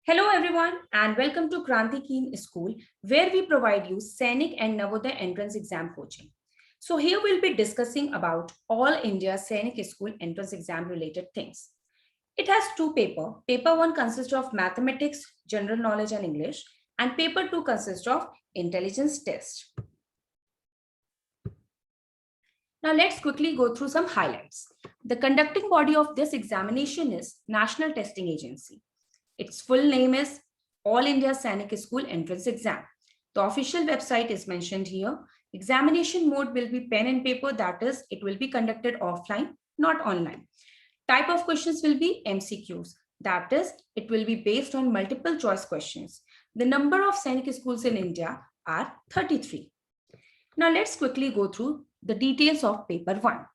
Hello everyone and welcome to Kranti Keen School where we provide you Sainik and Navodaya entrance exam coaching. So here we'll be discussing about all India Sainik School entrance exam related things. It has two papers. Paper 1 consists of mathematics, general knowledge and English, and paper 2 consists of intelligence test. Now let's quickly go through some highlights. The conducting body of this examination is National Testing Agency. Its full name is All India Sainik School Entrance Exam. The official website is mentioned here. Examination mode will be pen and paper, that is, it will be conducted offline, not online. Type of questions will be MCQs, that is, it will be based on multiple choice questions. The number of Sainik schools in India are 33. Now let's quickly go through the details of paper 1.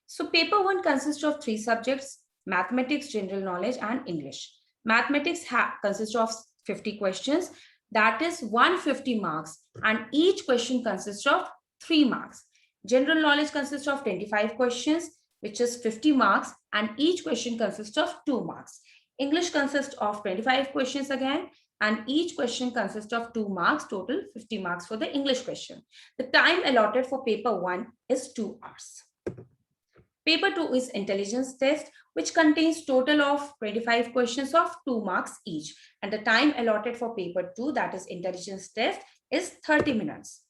So paper 1 consists of 3 subjects: mathematics, general knowledge and English. Mathematics consists of 50 questions, that is 150 marks, and each question consists of 3 marks. General knowledge consists of 25 questions, which is 50 marks, and each question consists of 2 marks. English consists of 25 questions again, and each question consists of 2 marks, total 50 marks for the English question. The time allotted for paper 1 is 2 hours. Paper 2 is intelligence test, which contains total of 25 questions of 2 marks each. And the time allotted for paper 2, that is intelligence test, is 30 minutes.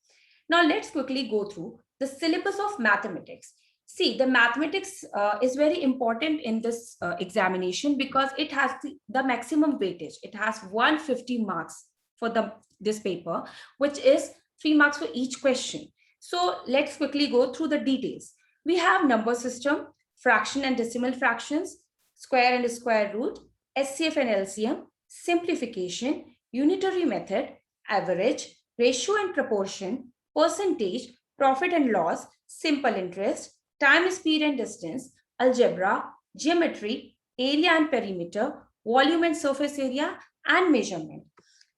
Now let's quickly go through the syllabus of mathematics. See, the mathematics is very important in this examination because it has the maximum weightage. It has 150 marks for this paper, which is 3 marks for each question. So let's quickly go through the details. We have number system, fraction and decimal fractions, square and square root, SCF and LCM, simplification, unitary method, average, ratio and proportion, percentage, profit and loss, simple interest, time, speed and distance, algebra, geometry, area and perimeter, volume and surface area, and measurement.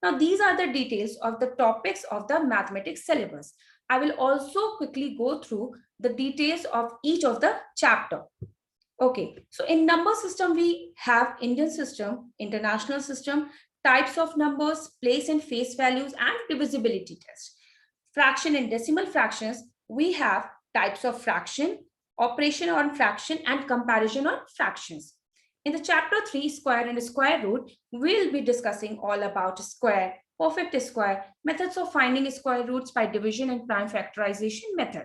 Now, these are the details of the topics of the mathematics syllabus. I will also quickly go through the details of each of the chapter. Okay, so in number system, we have Indian system, international system, types of numbers, place and face values, and divisibility test. Fraction and decimal fractions, we have types of fraction, operation on fraction, and comparison on fractions. In the chapter 3, square and square root, we'll be discussing all about square, perfect square, methods of finding square roots by division and prime factorization method.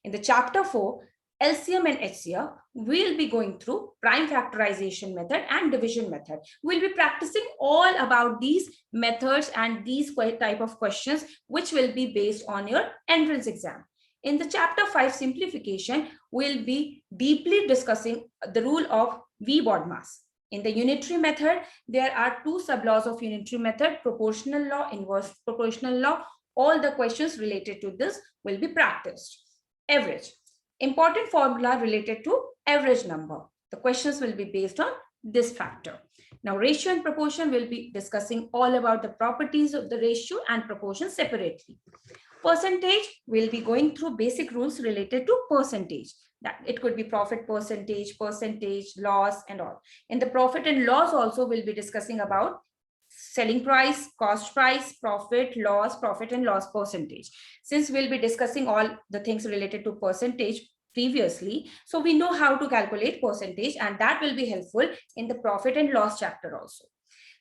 In the chapter 4, LCM and HCF, we'll be going through prime factorization method and division method. We'll be practicing all about these methods and these type of questions, which will be based on your entrance exam. In the chapter 5, simplification, we'll be deeply discussing the rule of V BODMAS. In the unitary method, there are 2 sub-laws of unitary method, proportional law, inverse proportional law. All the questions related to this will be practiced. Average. Important formula related to average number. The questions will be based on this factor. Now, ratio and proportion will be discussing all about the properties of the ratio and proportion separately. Percentage, will be going through basic rules related to percentage. That it could be profit percentage, loss, and all. In the profit and loss also, we'll be discussing about selling price, cost price, profit and loss percentage. Since we'll be discussing all the things related to percentage previously, so we know how to calculate percentage, and that will be helpful in the profit and loss chapter also.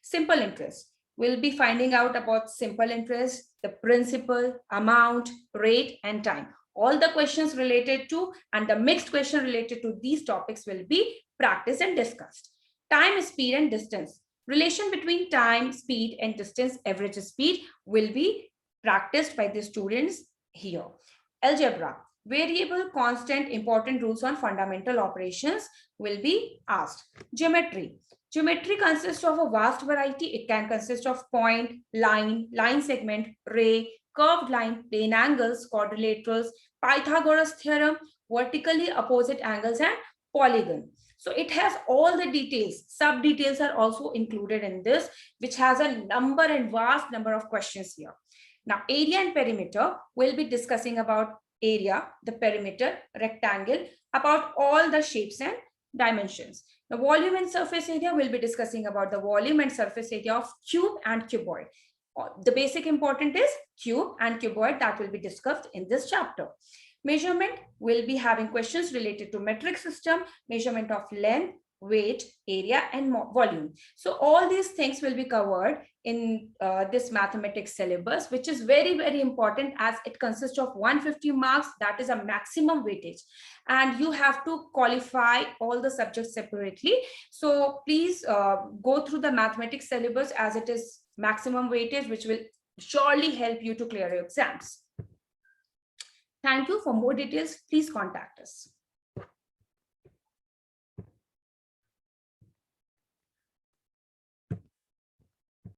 Simple interest. We'll be finding out about simple interest, the principal, amount, rate, and time. All the questions related to and the mixed question related to these topics will be practiced and discussed. Time, speed, and distance. Relation between time, speed, and distance, average speed, will be practiced by the students here. Algebra. Variable, constant, important rules on fundamental operations will be asked. Geometry. Geometry consists of a vast variety. It can consist of point, line segment, ray, curved line, plane angles, quadrilaterals, Pythagoras theorem, vertically opposite angles, and polygon. So it has all the details. Sub details are also included in this, which has a number and vast number of questions here. Now, area and perimeter, we'll be discussing about area, the perimeter, rectangle, about all the shapes and dimensions. Now, The volume and surface area, we'll be discussing about the volume and surface area of cube and cuboid. The basic important is cube and cuboid, that will be discussed in this chapter. Measurement, will be having questions related to metric system, measurement of length, weight, area, and volume. So all these things will be covered in this mathematics syllabus, which is very, very important as it consists of 150 marks. That is a maximum weightage. And you have to qualify all the subjects separately. So please go through the mathematics syllabus as it is maximum weightage, which will surely help you to clear your exams. Thank you. For more details, please contact us.